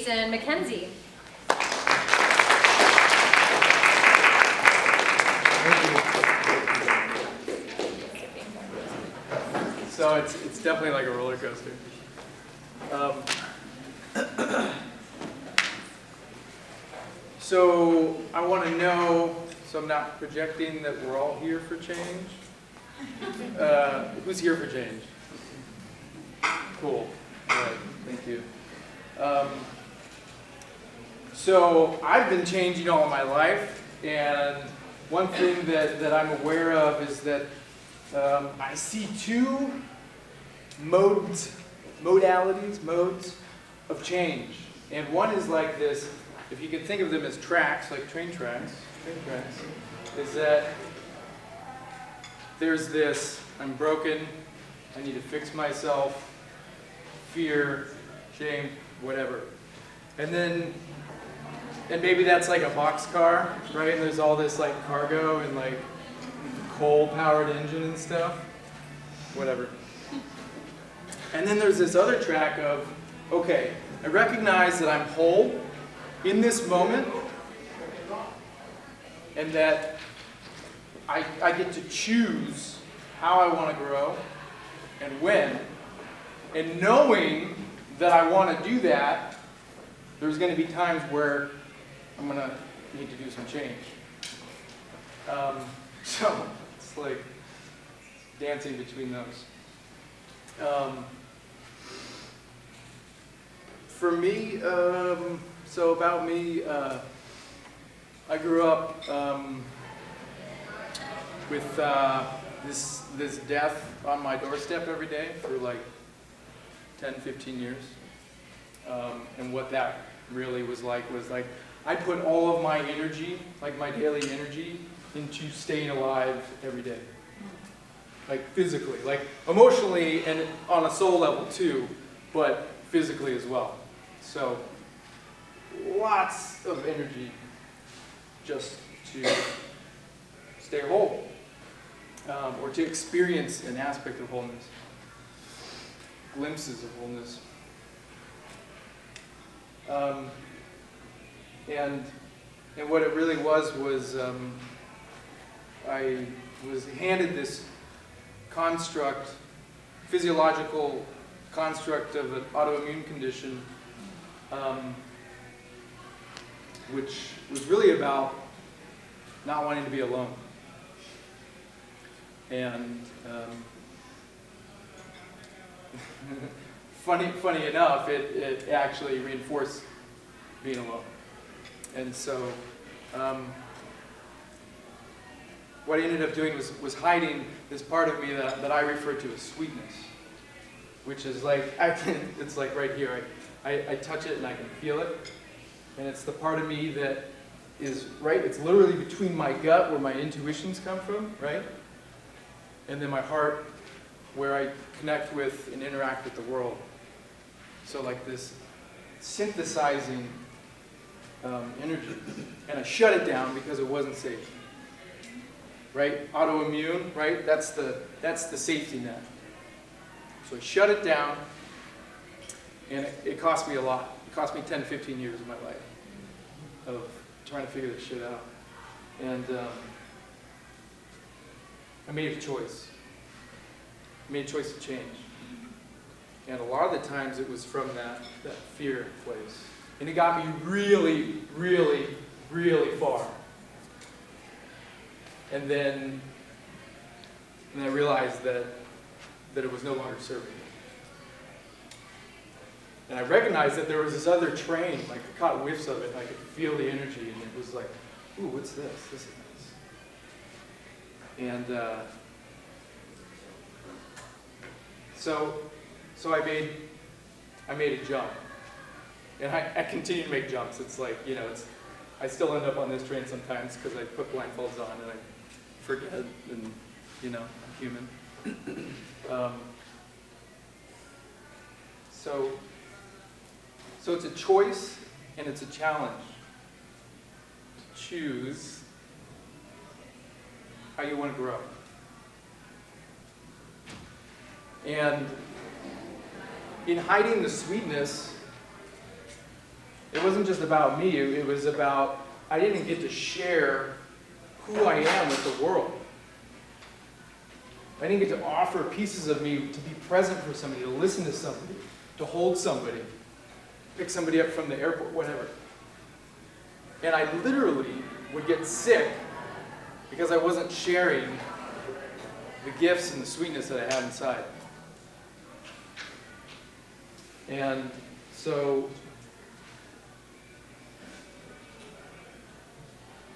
Jason MacKenzie. So it's definitely like a roller coaster. So I want to know, so I'm not projecting that we're all here for change. Who's here for change? Cool. All right, thank you. So I've been changing all my life, and one thing that I'm aware of is that I see two modes of change. And one is like this, if you can think of them as tracks, like train tracks, is that there's this, I'm broken, I need to fix myself, fear, shame, whatever. And maybe that's like a boxcar, right? And there's all this like cargo and like coal-powered engine and stuff, whatever. And then there's this other track of, okay, I recognize that I'm whole in this moment, and that I get to choose how I want to grow and when. And knowing that I want to do that, there's going to be times where I'm going to need to do some change. So it's like dancing between those. For me, so about me, I grew up with this death on my doorstep every day for like 10, 15 years. And what that really was like I put all of my energy, like my daily energy, into staying alive every day. Like physically, like emotionally, and on a soul level too, but physically as well. So lots of energy just to stay whole, or to experience an aspect of wholeness, glimpses of wholeness. And what it really was I was handed this construct, physiological construct of an autoimmune condition, which was really about not wanting to be alone. And funny enough, it actually reinforced being alone. And so what I ended up doing was hiding this part of me that I refer to as sweetness, which is like, it's like right here. I touch it and I can feel it. And it's the part of me that is, right, it's literally between my gut where my intuitions come from, right? And then my heart where I connect with and interact with the world. So like this synthesizing energy. And I shut it down because it wasn't safe. Right? Autoimmune, right? That's the safety net. So I shut it down, and it cost me a lot. It cost me 10, 15 years of my life of trying to figure this shit out. And I made a choice. I made a choice to change. And a lot of the times it was from that fear place. And it got me really, really, really far. And then I realized that it was no longer serving me. And I recognized that there was this other train, like I caught whiffs of it, and I could feel the energy, and it was like, ooh, what's this? This is nice. And so I made a jump. And I continue to make jumps. It's like, I still end up on this train sometimes because I put blindfolds on and I forget, and I'm human. So it's a choice and it's a challenge to choose how you want to grow. And in hiding the sweetness, it wasn't just about me, it was about, I didn't get to share who I am with the world. I didn't get to offer pieces of me to be present for somebody, to listen to somebody, to hold somebody, pick somebody up from the airport, whatever. And I literally would get sick because I wasn't sharing the gifts and the sweetness that I had inside. And so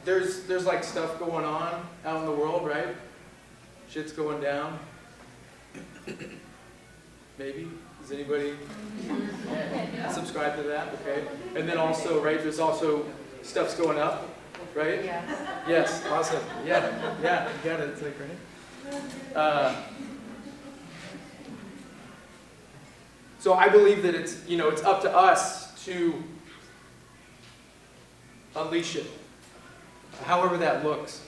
there's like stuff going on out in the world, right? Shit's going down. Maybe. Does anybody subscribe to that? Okay. And then also, right, there's also stuff's going up, right? Yeah. Yes, awesome. Yeah, you got it. It's like, right? So I believe that it's, it's up to us to unleash it, however that looks.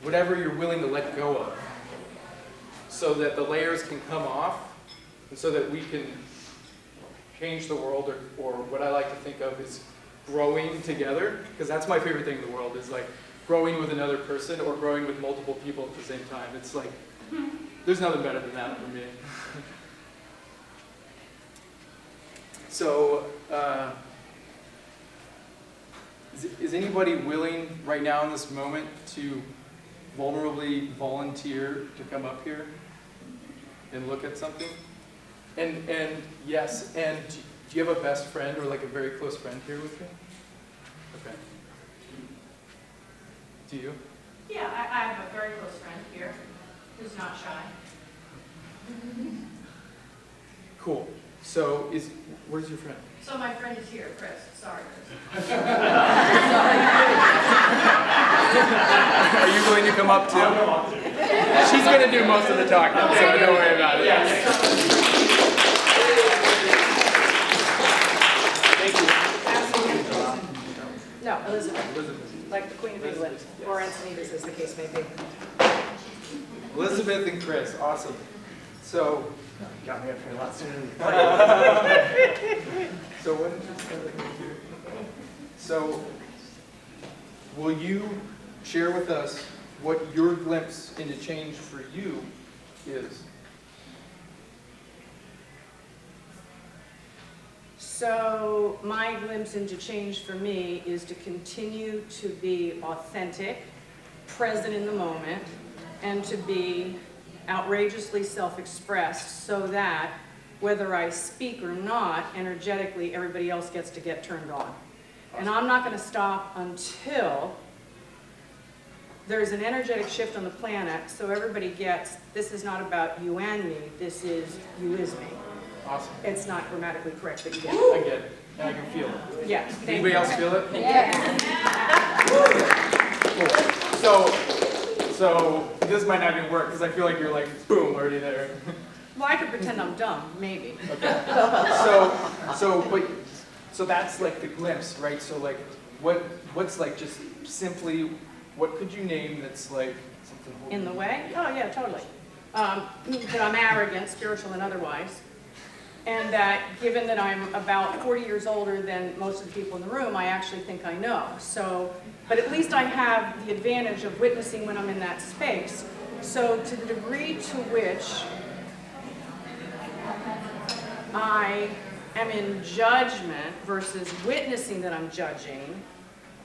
Whatever you're willing to let go of, so that the layers can come off, and so that we can change the world, or what I like to think of is growing together, because that's my favorite thing in the world, is like growing with another person or growing with multiple people at the same time. It's like, there's nothing better than that for me. So, is anybody willing right now in this moment to vulnerably volunteer to come up here and look at something? And yes, and do you have a best friend or like a very close friend here with you? Okay. Do you? Yeah, I have a very close friend here who's not shy. Cool. So where's your friend? So my friend is here, Chris. Sorry, Chris. Are you going to come up too? She's going to do most of the talking, so don't worry about it. Thank you. Absolutely. No, Elizabeth. Like the Queen of England, or Antonidas, as the case may be. Elizabeth and Chris, awesome. So, Got me up here a lot sooner than so what did you say? So, will you share with us what your glimpse into change for you is? So my glimpse into change for me is to continue to be authentic, present in the moment, and to be outrageously self-expressed, so that whether I speak or not, energetically, everybody else gets to get turned on. And I'm not going to stop until there's an energetic shift on the planet, so everybody gets, this is not about you and me, this is you is me. Awesome. It's not grammatically correct, but you get it. I get it. And I can feel it. Yeah. Anybody else feel it? Yeah. Cool. So this might not even work, because I feel like you're like, boom, already there. Well, I could pretend I'm dumb, maybe. Okay. So that's like the glimpse, right? So like, what's like just simply, what could you name that's like something holding In the way? Oh, yeah, totally. That I'm arrogant, spiritual and otherwise. And that given that I'm about 40 years older than most of the people in the room, I actually think I know. So, but at least I have the advantage of witnessing when I'm in that space. So to the degree to which I am in judgment versus witnessing that I'm judging,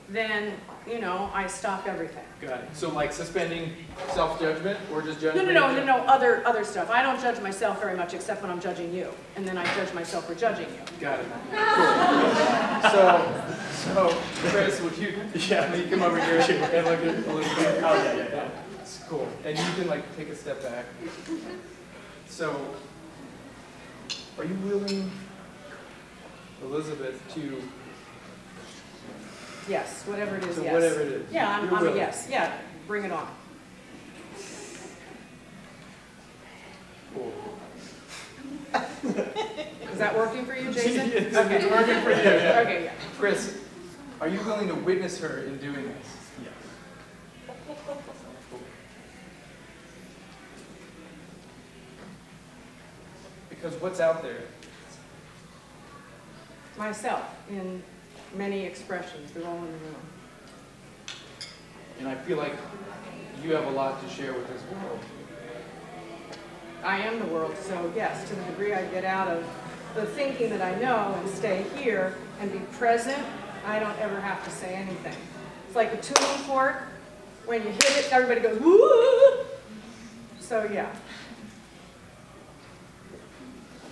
then, you know, I stop everything. Got it. So like suspending self-judgment or just No, judgment? no, other stuff. I don't judge myself very much except when I'm judging you. And then I judge myself for judging you. Got it. Cool. So Chris, would you come over here and look at Elizabeth? Oh, yeah. It's cool. And you can like take a step back. So, are you willing, Elizabeth, to... Yes, whatever it is, So yes. whatever it is. Yeah, I'm a willing. yes. Yeah, bring it on. Cool. Is that working for you, Jason? It's Okay. working for you, yeah. Okay, yeah. Chris, are you willing to witness her in doing this? Yes. Because what's out there myself in many expressions. They're all in the room. And I feel like you have a lot to share with this world. I am the world, so yes, to the degree I get out of the thinking that I know and stay here and be present, I don't ever have to say anything. It's like a tuning fork. When you hit it, everybody goes, woo! So yeah.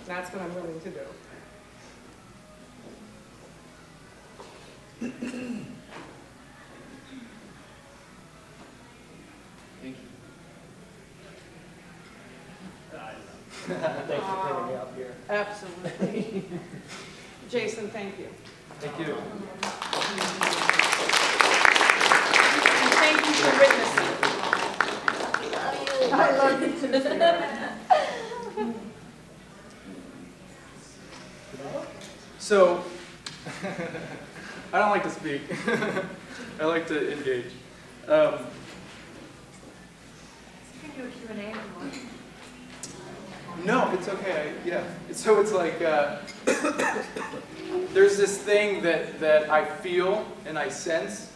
That's what I'm willing to do. Thank you. Thanks for bringing me up here. Absolutely. Jason, thank you. Thank you. And thank you for witnessing. I love you too. So, I don't like to speak. I like to engage. You can do a Q&A if you want. No, it's okay. So it's like there's this thing that I feel and I sense.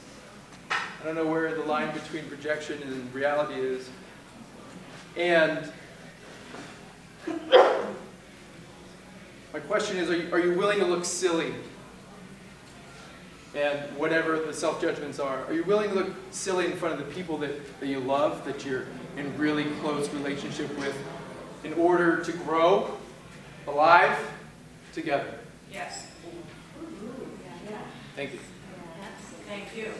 I don't know where the line between projection and reality is. And my question is, are you willing to look silly? And whatever the self-judgments are you willing to look silly in front of the people that you love, that you're in really close relationship with, in order to grow alive together? Yes. Thank you. Thank you.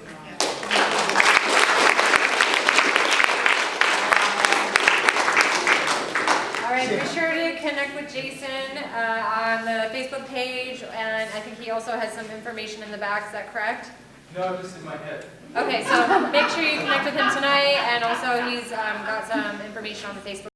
All right, be sure to connect with Jason on the Facebook page, and I think he also has some information in the back. Is that correct? No, just in my head. Okay, so make sure you connect with him tonight, and also he's got some information on the Facebook